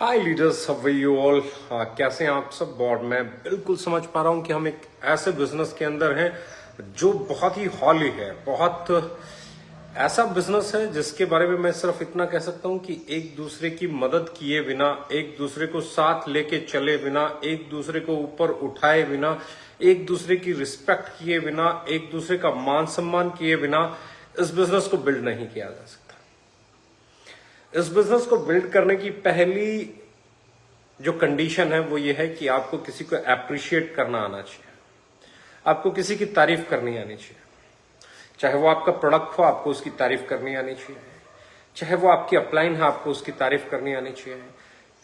Hi leaders, how are you all. कैसे हैं आप सब। बोर्ड मैं बिल्कुल समझ पा रहा हूं कि हम एक ऐसे बिजनेस के अंदर हैं जो बहुत ही हॉली है, बहुत ऐसा बिजनेस है जिसके बारे में मैं सिर्फ इतना कह सकता हूं कि एक दूसरे की मदद किए बिना, एक दूसरे को साथ लेके चले बिना, एक दूसरे को ऊपर उठाए बिना, एक दूसरे की रिस्पेक्ट किए बिना, एक दूसरे का मान सम्मान किए बिना इस बिजनेस को बिल्ड नहीं किया जा सकता। इस बिजनेस को बिल्ड करने की पहली जो कंडीशन है वो ये है कि आपको किसी को अप्रिशिएट करना आना चाहिए, आपको किसी की तारीफ करनी आनी चाहिए। चाहे वो आपका प्रोडक्ट हो, आपको उसकी तारीफ करनी आनी चाहिए। चाहे वो आपकी अपलाइन है, आपको उसकी तारीफ करनी आनी चाहिए।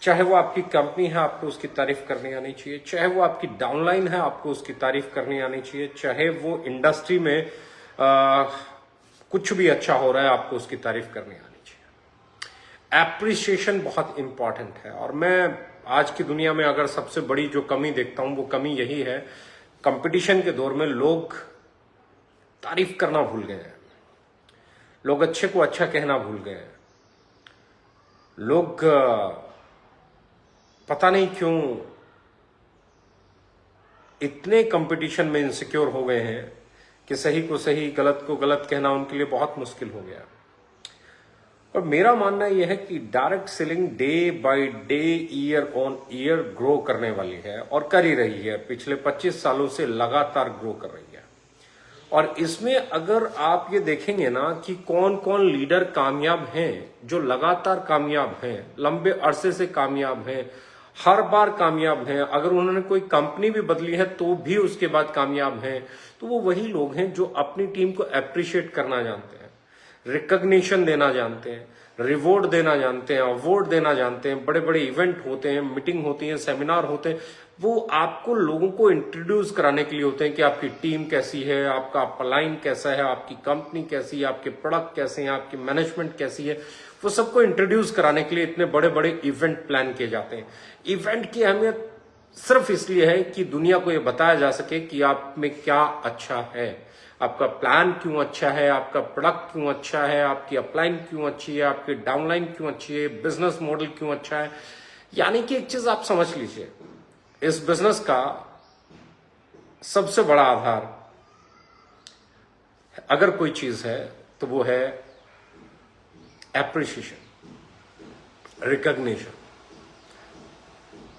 चाहे वो आपकी कंपनी है, आपको उसकी तारीफ करनी आनी चाहिए। चाहे वो आपकी डाउनलाइन है, आपको उसकी तारीफ करनी आनी चाहिए। चाहे वो इंडस्ट्री में कुछ भी अच्छा हो रहा है, आपको उसकी तारीफ करनी आनी चाहिए। एप्रिसिएशन बहुत इंपॉर्टेंट है। और मैं आज की दुनिया में अगर सबसे बड़ी जो कमी देखता हूं वो कमी यही है, कंपटीशन के दौर में लोग तारीफ करना भूल गए हैं, लोग अच्छे को अच्छा कहना भूल गए हैं। लोग पता नहीं क्यों इतने कंपटीशन में इनसिक्योर हो गए हैं कि सही को सही, गलत को गलत कहना उनके लिए बहुत मुश्किल हो गया। और मेरा मानना यह है कि direct selling day by day, year on year grow करने वाली है और कर ही रही है। पिछले 25 सालों से लगातार ग्रो कर रही है। और इसमें अगर आप ये देखेंगे ना कि कौन कौन लीडर कामयाब हैं, जो लगातार कामयाब हैं, लंबे अरसे से कामयाब हैं, हर बार कामयाब हैं, अगर उन्होंने कोई कंपनी भी बदली है तो भी उसके बाद कामयाब हैं, तो वो वही लोग हैं जो अपनी टीम को अप्रिशिएट करना जानते हैं, रिकॉग्निशन देना जानते हैं, रिवॉर्ड देना जानते हैं, अवार्ड देना जानते हैं। बड़े बड़े इवेंट होते हैं, मीटिंग होती है, सेमिनार होते हैं, वो आपको लोगों को इंट्रोड्यूस कराने के लिए होते हैं कि आपकी टीम कैसी है, आपका अपलाइन कैसा है, आपकी कंपनी कैसी है, आपके प्रोडक्ट कैसे हैं, आपकी मैनेजमेंट कैसी है। वो सबको इंट्रोड्यूस कराने के लिए इतने बड़े बड़े इवेंट प्लान किए जाते हैं। इवेंट की अहमियत सिर्फ इसलिए है कि दुनिया को यह बताया जा सके कि आप में क्या अच्छा है, आपका प्लान क्यों अच्छा है, आपका प्रोडक्ट क्यों अच्छा है, आपकी अपलाइन क्यों अच्छी है, आपकी डाउनलाइन क्यों अच्छी है, बिजनेस मॉडल क्यों अच्छा है। यानी कि एक चीज आप समझ लीजिए, इस बिजनेस का सबसे बड़ा आधार अगर कोई चीज है तो वो है एप्रिसिएशन, रिकॉग्निशन,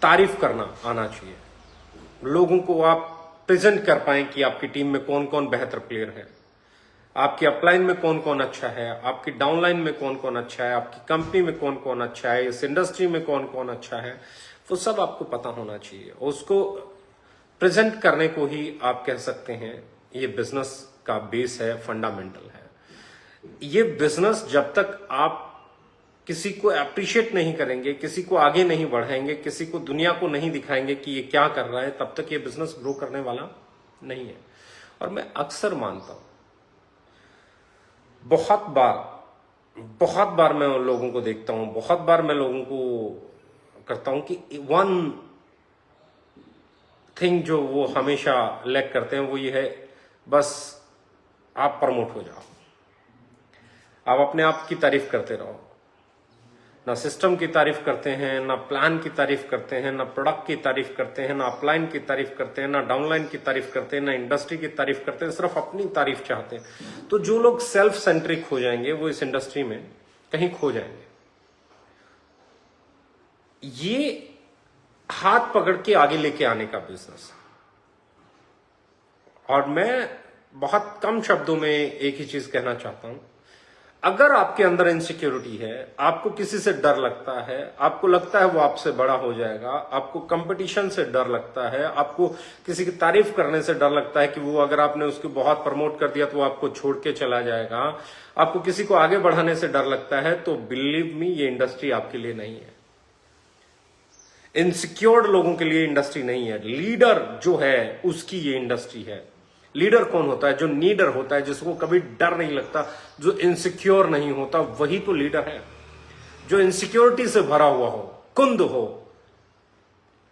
तारीफ करना आना चाहिए। लोगों को आप प्रेजेंट कर पाए कि आपकी टीम में कौन कौन बेहतर प्लेयर है, आपकी अपलाइन में कौन कौन अच्छा है, आपकी डाउनलाइन में कौन कौन अच्छा है, आपकी कंपनी में कौन कौन अच्छा है, इस इंडस्ट्री में कौन कौन अच्छा है, वो सब आपको पता होना चाहिए। उसको प्रेजेंट करने को ही आप कह सकते हैं ये बिजनेस का बेस है, फंडामेंटल है। ये बिजनेस जब तक आप किसी को अप्रिशिएट नहीं करेंगे, किसी को आगे नहीं बढ़ाएंगे, किसी को दुनिया को नहीं दिखाएंगे कि ये क्या कर रहा है, तब तक ये बिजनेस ग्रो करने वाला नहीं है। और मैं अक्सर मानता हूं, बहुत बार मैं उन लोगों को देखता हूं, बहुत बार मैं लोगों को करता हूं कि वन थिंग जो वो हमेशा लैक करते हैं वो ये है, बस आप प्रमोट हो जाओ, आप अपने आप की तारीफ करते रहो। ना सिस्टम की तारीफ करते हैं, ना प्लान की तारीफ करते हैं, ना प्रोडक्ट की तारीफ करते हैं, ना अपलाइन की तारीफ करते हैं, ना डाउनलाइन की तारीफ करते हैं, ना इंडस्ट्री की तारीफ करते हैं, सिर्फ अपनी तारीफ चाहते हैं। तो जो लोग सेल्फ सेंट्रिक हो जाएंगे वो इस इंडस्ट्री में कहीं खो जाएंगे। ये हाथ पकड़ के आगे लेके आने का बिजनेस। और मैं बहुत कम शब्दों में एक ही चीज कहना चाहता हूं, अगर आपके अंदर इनसिक्योरिटी है, आपको किसी से डर लगता है, आपको लगता है वो आपसे बड़ा हो जाएगा, आपको कंपटीशन से डर लगता है, आपको किसी की तारीफ करने से डर लगता है कि वो अगर आपने उसको बहुत प्रमोट कर दिया तो वो आपको छोड़ के चला जाएगा, आपको किसी को आगे बढ़ाने से डर लगता है, तो बिलीव मी ये इंडस्ट्री आपके लिए नहीं है। इनसिक्योर्ड लोगों के लिए इंडस्ट्री नहीं है। लीडर जो है उसकी ये इंडस्ट्री है। लीडर कौन होता है? जो नीडर होता है, जिसको कभी डर नहीं लगता, जो इनसिक्योर नहीं होता, वही तो लीडर है। जो इनसिक्योरिटी से भरा हुआ हो, कुंद हो,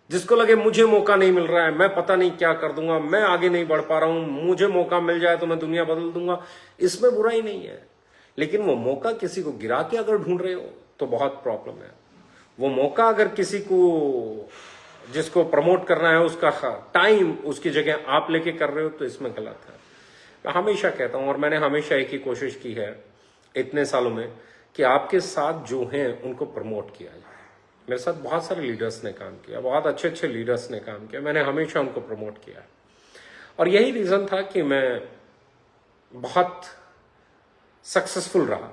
जिसको लगे मुझे मौका नहीं मिल रहा है, मैं पता नहीं क्या कर दूंगा, मैं आगे नहीं बढ़ पा रहा हूं, मुझे मौका मिल जाए तो मैं दुनिया बदल दूंगा, इसमें बुराई नहीं है। लेकिन वो मौका किसी को गिरा के अगर ढूंढ रहे हो तो बहुत प्रॉब्लम है। वो मौका अगर किसी को जिसको प्रमोट करना है उसका टाइम उसकी जगह आप लेके कर रहे हो तो इसमें गलत है। मैं हमेशा कहता हूं और मैंने हमेशा एक ही कोशिश की है इतने सालों में कि आपके साथ जो हैं उनको प्रमोट किया जाए। मेरे साथ बहुत सारे लीडर्स ने काम किया, बहुत अच्छे अच्छे लीडर्स ने काम किया, मैंने हमेशा उनको प्रमोट किया और यही रीजन था कि मैं बहुत सक्सेसफुल रहा।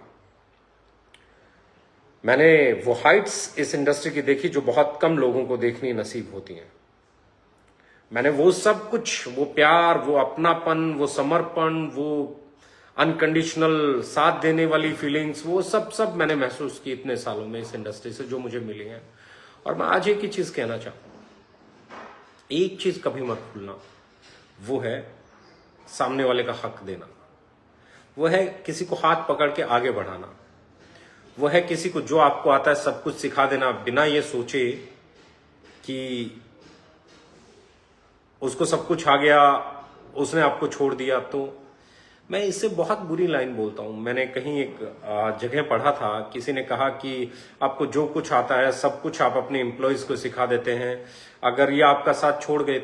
मैंने वो हाइट्स इस इंडस्ट्री की देखी जो बहुत कम लोगों को देखनी नसीब होती हैं। मैंने वो सब कुछ, वो प्यार, वो अपनापन, वो समर्पण, वो अनकंडीशनल साथ देने वाली फीलिंग्स, वो सब मैंने महसूस की इतने सालों में इस इंडस्ट्री से जो मुझे मिली है। और मैं आज एक ही चीज कहना चाहता हूं, एक चीज कभी मत भूलना, वो है सामने वाले का हक देना, वो है किसी को हाथ पकड़ के आगे बढ़ाना, वो है किसी को जो आपको आता है सब कुछ सिखा देना बिना ये सोचे कि उसको सब कुछ आ गया, उसने आपको छोड़ दिया। तो मैं इससे बहुत बुरी लाइन बोलता हूं। मैंने कहीं एक जगह पढ़ा था, किसी ने कहा कि आपको जो कुछ आता है सब कुछ आप अपने एम्प्लॉयज को सिखा देते हैं, अगर ये आपका साथ छोड़ गए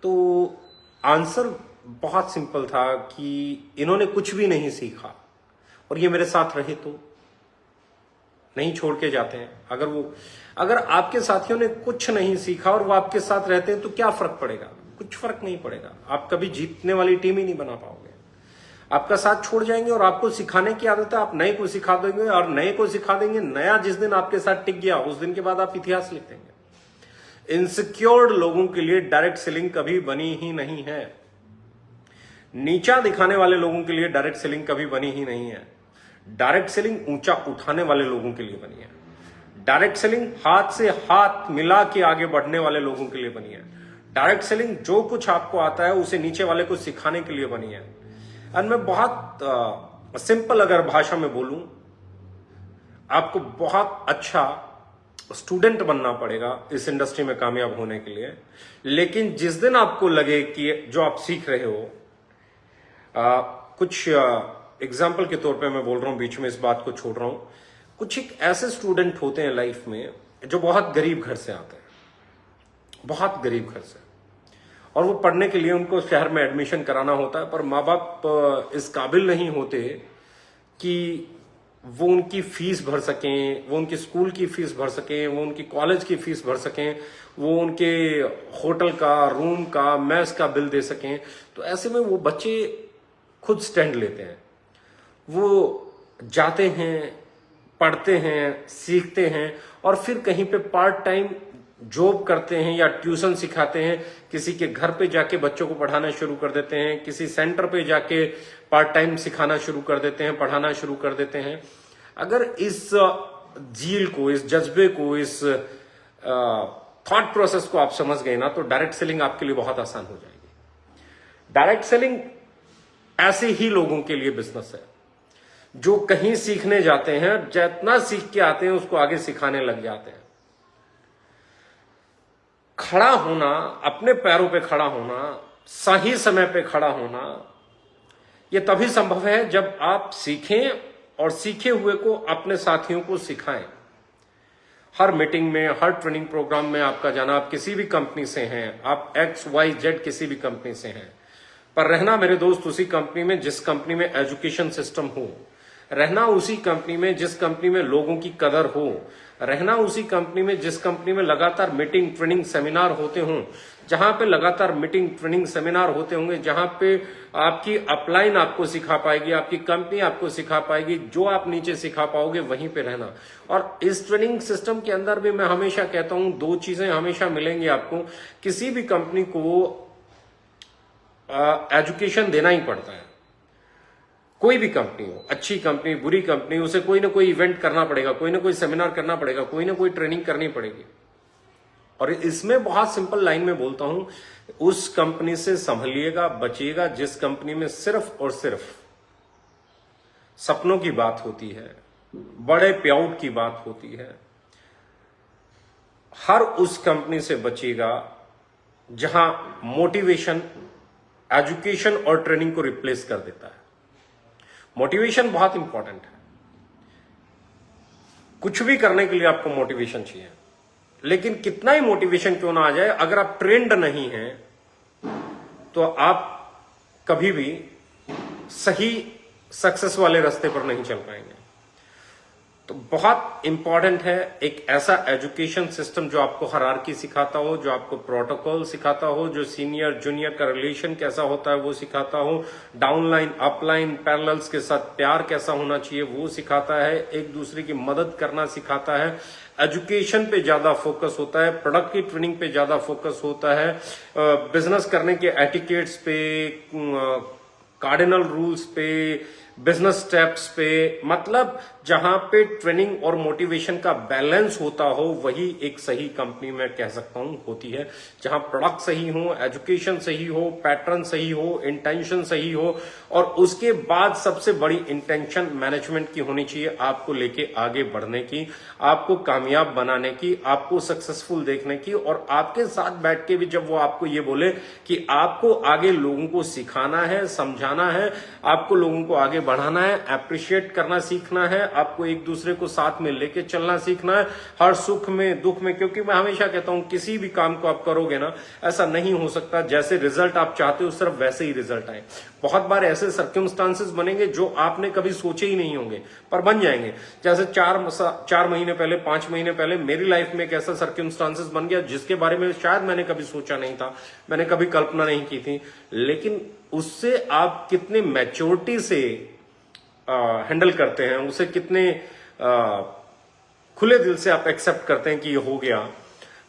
तो आंसर बहुत सिंपल था कि इन्होंने कुछ भी नहीं सीखा और ये मेरे साथ रहे तो नहीं छोड़ के जाते हैं। अगर आपके साथियों ने कुछ नहीं सीखा और वो आपके साथ रहते हैं तो क्या फर्क पड़ेगा? कुछ फर्क नहीं पड़ेगा। आप कभी जीतने वाली टीम ही नहीं बना पाओगे। आपका साथ छोड़ जाएंगे और आपको सिखाने की आदत है, आप नए को सिखा देंगे और नए को सिखा देंगे। नया जिस दिन आपके साथ टिक गया उस दिन के बाद आप इतिहास लिख देंगे। इनसिक्योर्ड लोगों के लिए डायरेक्ट सेलिंग कभी बनी ही नहीं है। नीचा दिखाने वाले लोगों के लिए डायरेक्ट सेलिंग कभी बनी ही नहीं है। डायरेक्ट सेलिंग ऊंचा उठाने वाले लोगों के लिए बनी है। डायरेक्ट सेलिंग हाथ से हाथ मिला के आगे बढ़ने वाले लोगों के लिए बनी है। डायरेक्ट सेलिंग जो कुछ आपको आता है उसे नीचे वाले को सिखाने के लिए बनी है। और मैं बहुत सिंपल अगर भाषा में बोलूं, आपको बहुत अच्छा स्टूडेंट बनना पड़ेगा इस इंडस्ट्री में कामयाब होने के लिए। लेकिन जिस दिन आपको लगे कि जो आप सीख रहे हो, कुछ एग्जाम्पल के तौर पे मैं बोल रहा हूं, बीच में इस बात को छोड़ रहा हूं, कुछ एक ऐसे स्टूडेंट होते हैं लाइफ में जो बहुत गरीब घर से आते हैं, बहुत गरीब घर से, और वो पढ़ने के लिए उनको शहर में एडमिशन कराना होता है, पर माँ बाप इस काबिल नहीं होते कि वो उनकी फीस भर सकें, वो उनकी स्कूल की फीस भर सकें, वो उनकी कॉलेज की फीस भर सकें, वो उनके होटल का, रूम का, मेस का बिल दे सकें। तो ऐसे में वो बच्चे खुद स्टैंड लेते हैं, वो जाते हैं, पढ़ते हैं, सीखते हैं और फिर कहीं पे पार्ट टाइम जॉब करते हैं या ट्यूशन सिखाते हैं। किसी के घर पे जाके बच्चों को पढ़ाना शुरू कर देते हैं, किसी सेंटर पे जाके पार्ट टाइम सिखाना शुरू कर देते हैं, पढ़ाना शुरू कर देते हैं। अगर इस जील को, इस जज्बे को, इस थॉट प्रोसेस को आप समझ गए ना, तो डायरेक्ट सेलिंग आपके लिए बहुत आसान हो जाएगी। डायरेक्ट सेलिंग ऐसे ही लोगों के लिए बिजनेस है जो कहीं सीखने जाते हैं, जितना सीख के आते हैं उसको आगे सिखाने लग जाते हैं। खड़ा होना, अपने पैरों पे खड़ा होना, सही समय पे खड़ा होना, यह तभी संभव है जब आप सीखें और सीखे हुए को अपने साथियों को सिखाएं। हर मीटिंग में, हर ट्रेनिंग प्रोग्राम में आपका जाना, आप किसी भी कंपनी से हैं, आप XYZ किसी भी कंपनी से हैं, पर रहना मेरे दोस्त उसी कंपनी में जिस कंपनी में एजुकेशन सिस्टम हो, रहना उसी कंपनी में जिस कंपनी में लोगों की कदर हो, रहना उसी कंपनी में जिस कंपनी में लगातार मीटिंग, ट्रेनिंग, सेमिनार होते हों, जहां पे लगातार मीटिंग, ट्रेनिंग, सेमिनार होते होंगे, जहां पे आपकी अपलाइन आपको सिखा पाएगी, आपकी कंपनी आपको सिखा पाएगी, जो आप नीचे सिखा पाओगे वहीं पे रहना। और इस ट्रेनिंग सिस्टम के अंदर भी मैं हमेशा कहता हूं, दो चीजें हमेशा मिलेंगी आपको। किसी भी कंपनी को एजुकेशन देना ही पड़ता है। कोई भी कंपनी हो, अच्छी कंपनी, बुरी कंपनी, उसे कोई ना कोई इवेंट करना पड़ेगा, कोई ना कोई सेमिनार करना पड़ेगा, कोई ना कोई ट्रेनिंग करनी पड़ेगी। और इसमें बहुत सिंपल लाइन में बोलता हूं, उस कंपनी से संभलिएगा, बचिएगा जिस कंपनी में सिर्फ और सिर्फ सपनों की बात होती है, बड़े पेआउट की बात होती है। हर उस कंपनी से बचिएगा जहां मोटिवेशन एजुकेशन और ट्रेनिंग को रिप्लेस कर देता है। मोटिवेशन बहुत इंपॉर्टेंट है। कुछ भी करने के लिए आपको मोटिवेशन चाहिए, लेकिन कितना ही मोटिवेशन क्यों ना आ जाए, अगर आप ट्रेंड नहीं हैं तो आप कभी भी सही सक्सेस वाले रास्ते पर नहीं चल पाएंगे। तो बहुत इंपॉर्टेंट है एक ऐसा एजुकेशन सिस्टम जो आपको हायरार्की सिखाता हो, जो आपको प्रोटोकॉल सिखाता हो, जो सीनियर जूनियर का रिलेशन कैसा होता है वो सिखाता हो, डाउनलाइन अपलाइन पैरेलल्स के साथ प्यार कैसा होना चाहिए वो सिखाता है, एक दूसरे की मदद करना सिखाता है, एजुकेशन पे ज्यादा फोकस होता है, प्रोडक्ट की ट्रेनिंग पे ज्यादा फोकस होता है, बिजनेस करने के एटिकेट्स पे, कार्डिनल रूल्स पे, बिजनेस स्टेप्स पे, मतलब जहां पे ट्रेनिंग और मोटिवेशन का बैलेंस होता हो वही एक सही कंपनी में कह सकता हूं होती है, जहां प्रोडक्ट सही हो, एजुकेशन सही हो, पैटर्न सही हो, इंटेंशन सही हो, और उसके बाद सबसे बड़ी इंटेंशन मैनेजमेंट की होनी चाहिए, आपको लेके आगे बढ़ने की, आपको कामयाब बनाने की, आपको सक्सेसफुल देखने की, और आपके साथ बैठ के भी जब वो आपको ये बोले कि आपको आगे लोगों को सिखाना है, समझाना है, आपको लोगों को आगे बढ़ाना है, अप्रिशिएट करना सीखना है, आपको एक दूसरे को साथ में लेके चलना सीखना है, हर सुख में दुख में, क्योंकि मैं हमेशा कहता हूं किसी भी काम को आप करोगे ना, ऐसा नहीं हो सकता जैसे रिजल्ट आप चाहते हो सिर्फ वैसे ही रिजल्ट आए। बहुत बार ऐसे सर्कमस्टांसेस बनेंगे जो आपने कभी सोचे ही नहीं होंगे पर बन जाएंगे। जैसे 4 महीने पहले, 5 महीने पहले मेरी लाइफ में एक ऐसा सर्कमस्टांसेस बन गया जिसके बारे में शायद मैंने कभी सोचा नहीं था, मैंने कभी कल्पना नहीं की थी, लेकिन उससे आप कितने मैच्योरिटी से हैंडल करते हैं, उसे कितने खुले दिल से आप एक्सेप्ट करते हैं कि ये हो गया।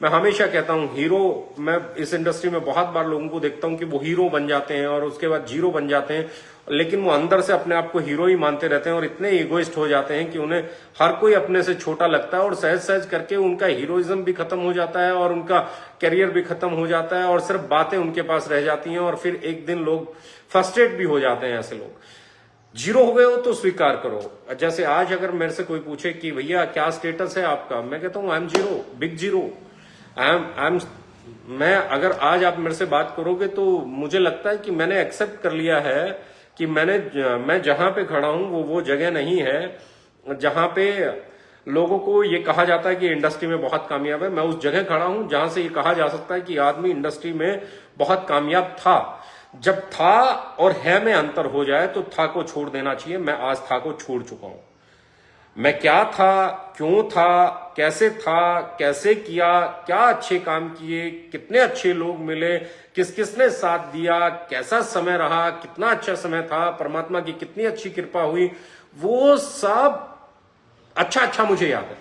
मैं हमेशा कहता हूं हीरो, मैं इस इंडस्ट्री में बहुत बार लोगों को देखता हूं कि वो हीरो बन जाते हैं और उसके बाद जीरो बन जाते हैं, लेकिन वो अंदर से अपने आप को हीरो ही मानते रहते हैं और इतने ईगोइस्ट हो जाते हैं कि उन्हें हर कोई अपने से छोटा लगता है, और सहज सहज करके उनका हीरोइज्म भी खत्म हो जाता है और उनका करियर भी खत्म हो जाता है और सिर्फ बातें उनके पास रह जाती हैं, और फिर एक दिन लोग फ्रस्ट्रेट भी हो जाते हैं। ऐसे लोग जीरो हो गए हो तो स्वीकार करो। जैसे आज अगर मेरे से कोई पूछे कि भैया क्या स्टेटस है आपका, मैं कहता हूं I am zero, big zero. मैं अगर आज आप मेरे से बात करोगे तो मुझे लगता है कि मैंने एक्सेप्ट कर लिया है कि मैं जहां पे खड़ा हूं वो जगह नहीं है जहां पे लोगों को ये कहा जाता है कि इंडस्ट्री में बहुत कामयाब है। मैं उस जगह खड़ा हूं जहां से ये कहा जा सकता है कि आदमी इंडस्ट्री में बहुत कामयाब था। जब था और है में अंतर हो जाए तो था को छोड़ देना चाहिए। मैं आज था को छोड़ चुका हूं। मैं क्या था, क्यों था, कैसे था, कैसे किया, क्या अच्छे काम किए, कितने अच्छे लोग मिले, किस किसने साथ दिया, कैसा समय रहा, कितना अच्छा समय था, परमात्मा की कितनी अच्छी कृपा हुई, वो सब अच्छा मुझे याद है।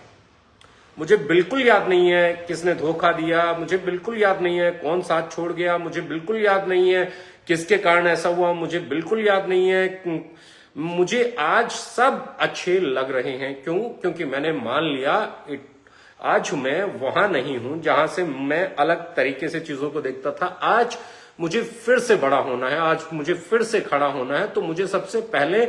मुझे बिल्कुल याद नहीं है किसने धोखा दिया, मुझे बिल्कुल याद नहीं है कौन साथ छोड़ गया, मुझे बिल्कुल याद नहीं है किसके कारण ऐसा हुआ, मुझे बिल्कुल याद नहीं है। मुझे आज सब अच्छे लग रहे हैं। क्यों? क्योंकि मैंने मान लिया आज मैं वहां नहीं हूं जहां से मैं अलग तरीके से चीजों को देखता था। आज मुझे फिर से बड़ा होना है, आज मुझे फिर से खड़ा होना है। तो मुझे सबसे पहले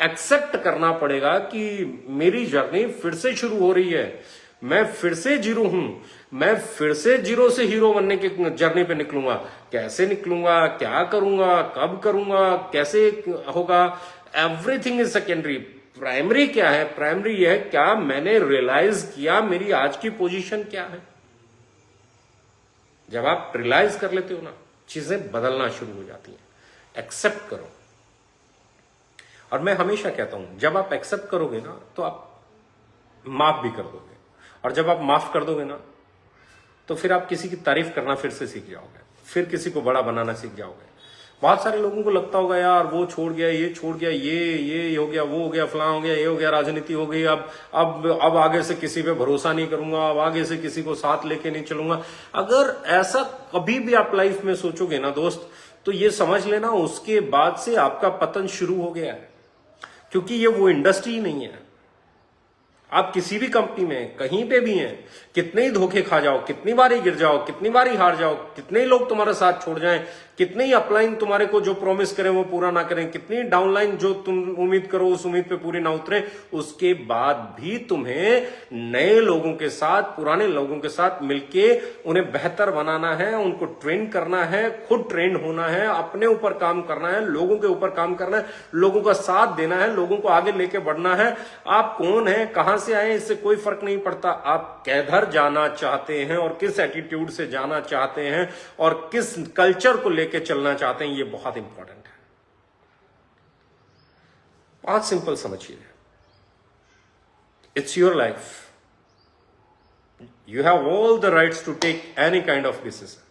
एक्सेप्ट करना पड़ेगा कि मेरी जर्नी फिर से शुरू हो रही है। मैं फिर से जीरो हूं, मैं फिर से जीरो से हीरो बनने की जर्नी पे निकलूंगा। कैसे निकलूंगा, क्या करूंगा, कब करूंगा, कैसे होगा, एवरीथिंग इज सेकेंडरी। प्राइमरी क्या है? प्राइमरी यह है क्या मैंने रियलाइज किया मेरी आज की पोजीशन क्या है। जब आप रियलाइज कर लेते हो ना, चीजें बदलना शुरू हो जाती हैं। एक्सेप्ट करो। और मैं हमेशा कहता हूं जब आप एक्सेप्ट करोगे ना तो आप माफ भी कर दोगे, और जब आप माफ कर दोगे ना तो फिर आप किसी की तारीफ करना फिर से सीख जाओगे, फिर किसी को बड़ा बनाना सीख जाओगे। बहुत सारे लोगों को लगता होगा यार वो छोड़ गया, ये छोड़ गया, ये हो गया, वो हो गया, फलां हो गया, ये हो गया, राजनीति हो गई, अब आगे से किसी पे भरोसा नहीं करूंगा, अब आगे से किसी को साथ लेके नहीं चलूंगा। अगर ऐसा कभी भी आप लाइफ में सोचोगे ना दोस्त, तो ये समझ लेना उसके बाद से आपका पतन शुरू हो गया है, क्योंकि ये वो इंडस्ट्री नहीं है। आप किसी भी कंपनी में कहीं पे भी हैं, कितने ही धोखे खा जाओ, कितनी बार ही गिर जाओ, कितनी बार ही हार जाओ, कितने ही लोग तुम्हारा साथ छोड़ जाएं, कितनी अपलाइन तुम्हारे को जो प्रॉमिस करें वो पूरा ना करें, कितनी डाउनलाइन जो तुम उम्मीद करो उस उम्मीद पे पूरी ना उतरे, उसके बाद भी तुम्हें नए लोगों के साथ, पुराने लोगों के साथ मिलके उन्हें बेहतर बनाना है, उनको ट्रेन करना है, खुद ट्रेन होना है, अपने ऊपर काम करना है, लोगों के ऊपर काम करना है, लोगों का साथ देना है, लोगों को आगे लेके बढ़ना है। आप कौन है, कहां से आए, इससे कोई फर्क नहीं पड़ता। आप किधर जाना चाहते हैं और किस एटीट्यूड से जाना चाहते हैं और किस कल्चर को लेके चलना चाहते हैं, ये बहुत इंपॉर्टेंट है। 5 सिंपल समझिए। It's your life, you have all the rights to take any kind of decision.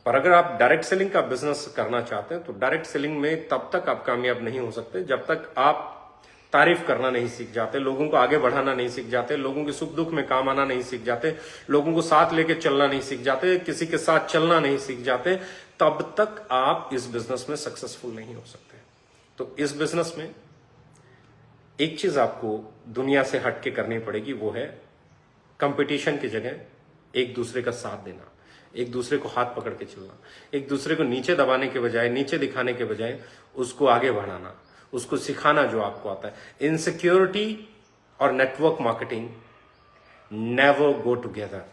पर अगर आप डायरेक्ट सेलिंग का बिजनेस करना चाहते हैं तो डायरेक्ट सेलिंग में तब तक आप कामयाब नहीं हो सकते जब तक आप तारीफ करना नहीं सीख जाते, लोगों को आगे बढ़ाना नहीं सीख जाते, लोगों के सुख दुख में काम आना नहीं सीख जाते, लोगों को साथ लेके चलना नहीं सीख जाते, किसी के साथ चलना नहीं सीख जाते, तब तक आप इस बिजनेस में सक्सेसफुल नहीं हो सकते। तो इस बिजनेस में एक चीज आपको दुनिया से हटके करनी पड़ेगी, वो है कंपटीशन की जगह एक दूसरे का साथ देना, एक दूसरे को हाथ पकड़ के चलना, एक दूसरे को नीचे दबाने के बजाय, नीचे दिखाने के बजाय उसको आगे बढ़ाना, उसको सिखाना जो आपको आता है। इनसिक्योरिटी और network marketing never go together.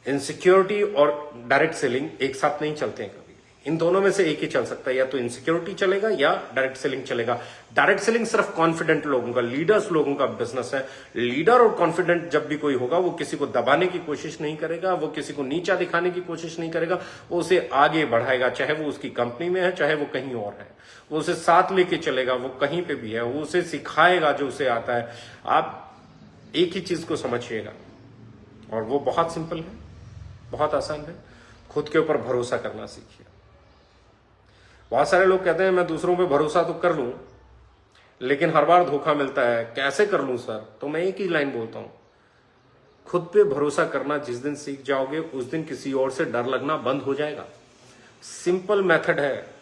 Insecurity और डायरेक्ट सेलिंग एक साथ नहीं चलते हैं कभी। इन दोनों में से एक ही चल सकता है, या तो इनसिक्योरिटी चलेगा या डायरेक्ट सेलिंग चलेगा। डायरेक्ट सेलिंग सिर्फ कॉन्फिडेंट लोगों का, लीडर्स लोगों का बिजनेस है। लीडर और कॉन्फिडेंट जब भी कोई होगा, वो किसी को दबाने की कोशिश नहीं करेगा, वो किसी को नीचा दिखाने की कोशिश नहीं करेगा, वो उसे आगे बढ़ाएगा, चाहे वो उसकी कंपनी में है, चाहे वो कहीं और है, वो उसे साथ लेके चलेगा, वो कहीं पे भी है, वो उसे सिखाएगा जो उसे आता है। आप एक ही चीज को समझिएगा और वो बहुत सिंपल है, बहुत आसान है। खुद के ऊपर भरोसा करना सीखिए। बहुत सारे लोग कहते हैं मैं दूसरों पे भरोसा तो कर लूं लेकिन हर बार धोखा मिलता है, कैसे कर लूं सर? तो मैं एक ही लाइन बोलता हूं, खुद पे भरोसा करना जिस दिन सीख जाओगे उस दिन किसी और से डर लगना बंद हो जाएगा। सिंपल मेथड है,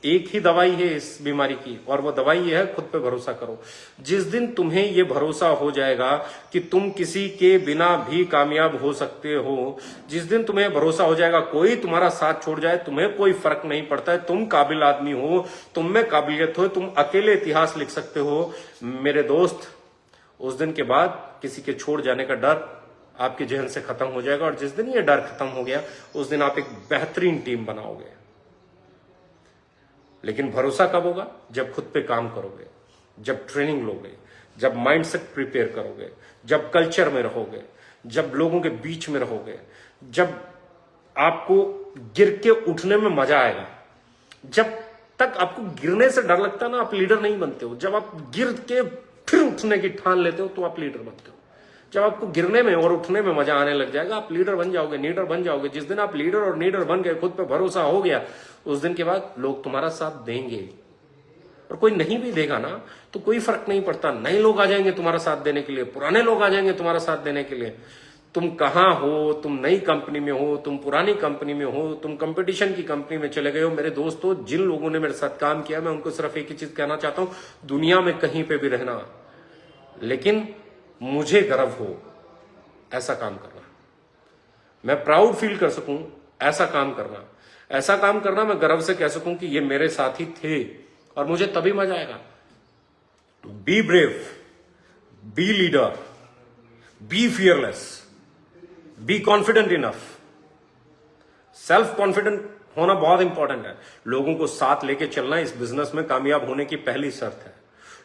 एक ही दवाई है इस बीमारी की और वो दवाई ये है, खुद पे भरोसा करो। जिस दिन तुम्हें ये भरोसा हो जाएगा कि तुम किसी के बिना भी कामयाब हो सकते हो, जिस दिन तुम्हें भरोसा हो जाएगा कोई तुम्हारा साथ छोड़ जाए तुम्हें कोई फर्क नहीं पड़ता है, तुम काबिल आदमी हो, तुम में काबिलियत हो, तुम अकेले इतिहास लिख सकते हो मेरे दोस्त, उस दिन के बाद किसी के छोड़ जाने का डर आपके जहन से खत्म हो जाएगा। और जिस दिन ये डर खत्म हो गया उस दिन आप एक बेहतरीन टीम बनाओगे। लेकिन भरोसा कब होगा? जब खुद पे काम करोगे, जब ट्रेनिंग लोगे, जब माइंडसेट प्रिपेयर करोगे, जब कल्चर में रहोगे, जब लोगों के बीच में रहोगे, जब आपको गिर के उठने में मजा आएगा। जब तक आपको गिरने से डर लगता है ना, आप लीडर नहीं बनते हो। जब आप गिर के फिर उठने की ठान लेते हो तो आप लीडर बनते हो। जब आपको गिरने में और उठने में मजा आने लग जाएगा, आप लीडर बन जाओगे, लीडर बन जाओगे। जिस दिन आप लीडर और लीडर बन गए, खुद पे भरोसा हो गया, उस दिन के बाद लोग तुम्हारा साथ देंगे। और कोई नहीं भी देगा ना तो कोई फर्क नहीं पड़ता, नए लोग आ जाएंगे तुम्हारा साथ देने के लिए, पुराने लोग आ जाएंगे तुम्हारा साथ देने के लिए। तुम कहां हो, तुम नई कंपनी में हो, तुम पुरानी कंपनी में हो, तुम कंपटीशन की कंपनी में चले गए हो, मेरे दोस्तों, जिन लोगों ने मेरे साथ काम किया, मैं उनको सिर्फ एक ही चीज कहना चाहता हूं, दुनिया में कहीं पे भी रहना, लेकिन मुझे गर्व हो ऐसा काम करना, मैं प्राउड फील कर सकूं ऐसा काम करना, ऐसा काम करना मैं गर्व से कह सकूं कि ये मेरे साथी थे और मुझे तभी मजा आएगा। Be brave, be leader, be fearless, be confident enough. Self confident होना बहुत इंपॉर्टेंट है। लोगों को साथ लेके चलना इस बिजनेस में कामयाब होने की पहली शर्त है।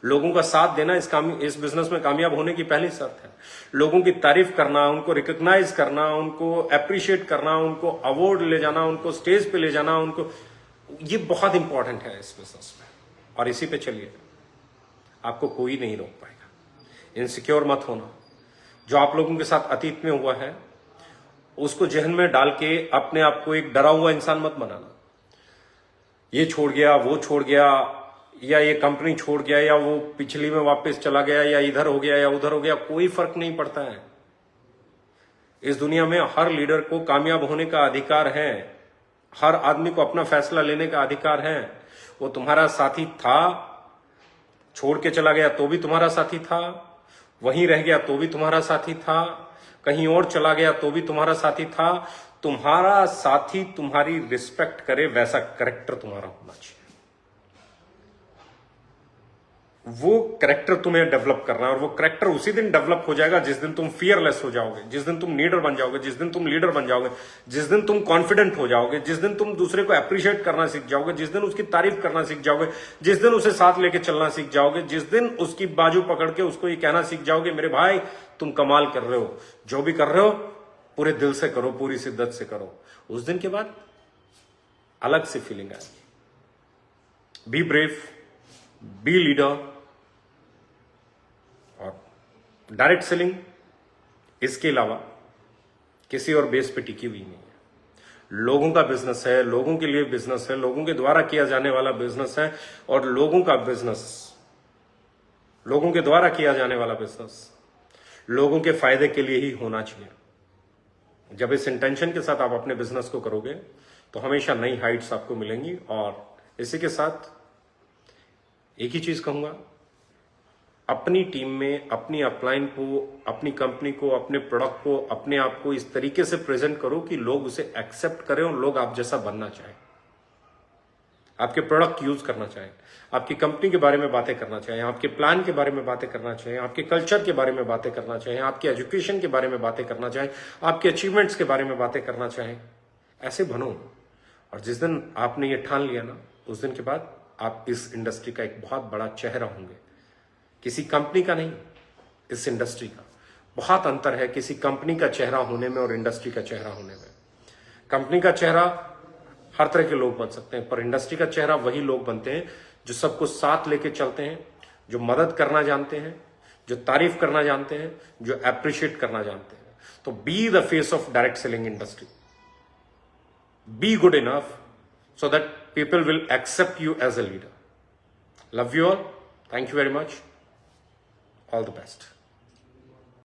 लोगों का साथ देना इस बिजनेस में कामयाब होने की पहली शर्त है। लोगों की तारीफ करना, उनको रिकॉग्नाइज करना, उनको अप्रिशिएट करना, उनको अवार्ड ले जाना, उनको स्टेज पे ले जाना, उनको, ये बहुत इंपॉर्टेंट है इस बिजनेस में। और इसी पे चलिए, आपको कोई नहीं रोक पाएगा। इनसिक्योर मत होना। जो आप लोगों के साथ अतीत में हुआ है उसको जहन में डाल के अपने आप को एक डरा हुआ इंसान मत बनाना। ये छोड़ गया, वो छोड़ गया, या ये कंपनी छोड़ गया, या वो पिछली में वापस चला गया, या इधर हो गया या उधर हो गया, कोई फर्क नहीं पड़ता है। इस दुनिया में हर लीडर को कामयाब होने का अधिकार है। हर आदमी को अपना फैसला लेने का अधिकार है। वो तुम्हारा साथी था, छोड़ के चला गया तो भी तुम्हारा साथी था, वहीं रह गया तो भी तुम्हारा साथी था, कहीं और चला गया तो भी तुम्हारा साथी था। तुम्हारा साथी तुम्हारी रिस्पेक्ट करे वैसा कैरेक्टर तुम्हारा होना चाहिए। वो कैरेक्टर तुम्हें डेवलप करना है, और वो कैरेक्टर उसी दिन डेवलप हो जाएगा जिस दिन तुम फियरलेस हो जाओगे, जिस दिन तुम लीडर बन जाओगे, जिस दिन तुम लीडर बन जाओगे, जिस दिन तुम कॉन्फिडेंट हो जाओगे, जिस दिन तुम दूसरे को अप्रिशिएट करना सीख जाओगे, जिस दिन उसकी तारीफ करना सीख जाओगे, जिस दिन उसे साथ लेके चलना सीख जाओगे, जिस दिन उसकी बाजू पकड़ के उसको ये कहना सीख जाओगे, मेरे भाई तुम कमाल कर रहे हो, जो भी कर रहे हो पूरे दिल से करो, पूरी शिद्दत से करो, उस दिन के बाद अलग सी फीलिंग आएगी। Be brave, be leader. और डायरेक्ट सेलिंग इसके अलावा किसी और बेस पे टिकी हुई नहीं है। लोगों का बिजनेस है, लोगों के लिए बिजनेस है, लोगों के द्वारा किया जाने वाला बिजनेस है, और लोगों का बिजनेस, लोगों के द्वारा किया जाने वाला बिजनेस लोगों के फायदे के लिए ही होना चाहिए। जब इस इंटेंशन के साथ आप अपने बिजनेस को करोगे तो हमेशा नई हाइट्स आपको मिलेंगी। और इसी के साथ एक ही चीज कहूंगा, अपनी टीम में अपनी अपलाइन को, अपनी कंपनी को, अपने प्रोडक्ट को, अपने आप को इस तरीके से प्रेजेंट करो कि लोग उसे एक्सेप्ट करें और लोग आप जैसा बनना चाहें, आपके प्रोडक्ट यूज करना चाहें, आपकी कंपनी के बारे में बातें करना चाहें, आपके प्लान के बारे में बातें करना चाहें, आपके कल्चर के बारे में बातें करना चाहें, आपके एजुकेशन के बारे में बातें करना चाहें, आपके अचीवमेंट्स के बारे में बातें करना चाहें। ऐसे बनो। और जिस दिन आपने ये ठान लिया ना, उस दिन के बाद आप इस इंडस्ट्री का एक बहुत बड़ा चेहरा होंगे। किसी कंपनी का नहीं, इस इंडस्ट्री का। बहुत अंतर है किसी कंपनी का चेहरा होने में और इंडस्ट्री का चेहरा होने में। कंपनी का चेहरा हर तरह के लोग बन सकते हैं, पर इंडस्ट्री का चेहरा वही लोग बनते हैं जो सबको साथ लेके चलते हैं, जो मदद करना जानते हैं, जो तारीफ करना जानते हैं, जो अप्रिशिएट करना जानते हैं। तो be the face of direct selling industry, be good enough so that people will accept you as a leader. Love you all. Thank you very much. All the best.